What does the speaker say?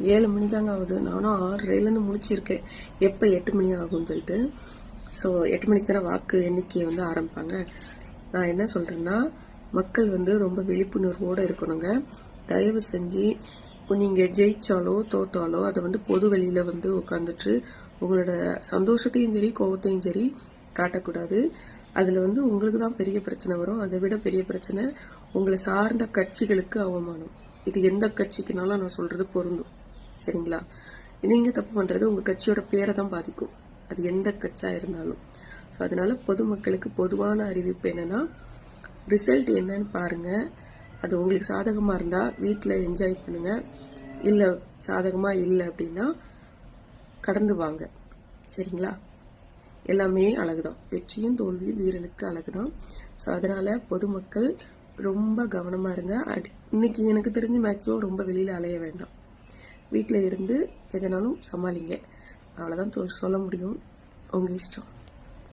7 மணி தாங்க ஆகுது. நானும் 6:30லேருந்து முடிச்சிருக்கேன். எப்போ 8 மணி ஆகும்னு சொல்லிட்டு. ஸோ 8 மணிக்கு தானே வாக்கு எண்ணிக்கையை வந்து ஆரம்பிப்பாங்க. நான் என்ன சொல்கிறேன்னா, மக்கள் வந்து ரொம்ப விழிப்புணர்வோடு இருக்கணுங்க. தயவு செஞ்சு நீங்கள் ஜெயிச்சாலோ தோத்தாலோ அதை வந்து பொது வெளியில் வந்து உட்காந்துட்டு உங்களோட சந்தோஷத்தையும் சரி கோபத்தையும் சரி காட்டக்கூடாது. அதில் வந்து உங்களுக்கு தான் பெரிய பிரச்சனை வரும். அதை விட பெரிய பிரச்சனை உங்களை சார்ந்த கட்சிகளுக்கு அவமானம். இது எந்த கட்சிக்குனாலும் நான் சொல்கிறது பொருந்தும். சரிங்களா? நீங்கள் தப்பு பண்ணுறது உங்கள் கட்சியோட பேரை தான் பாதிக்கும், அது எந்த கட்சியாக இருந்தாலும். ஸோ அதனால் பொதுமக்களுக்கு பொதுவான அறிவிப்பு என்னென்னா, ரிசல்ட் என்னன்னு பாருங்கள். அது உங்களுக்கு சாதகமாக இருந்தால் வீட்டில் என்ஜாய் பண்ணுங்கள். இல்லை சாதகமாக இல்லை அப்படின்னா கடந்து வாங்க. சரிங்களா? எல்லாமே அழகுதான். வெற்றியும் தோல்வியும் வீரனுக்கு அழகுதான். ஸோ அதனால் பொதுமக்கள் ரொம்ப கவனமாக இருங்க. இன்னைக்கு எனக்கு தெரிஞ்சு மேக்ஸிமம் ரொம்ப வெளியில் அலைய வேண்டாம். வீட்டில் இருந்து எதனாலும் சமாளிங்க. அவ்வளோதான் சொல்ல முடியும். உங்கள் இஷ்டம்.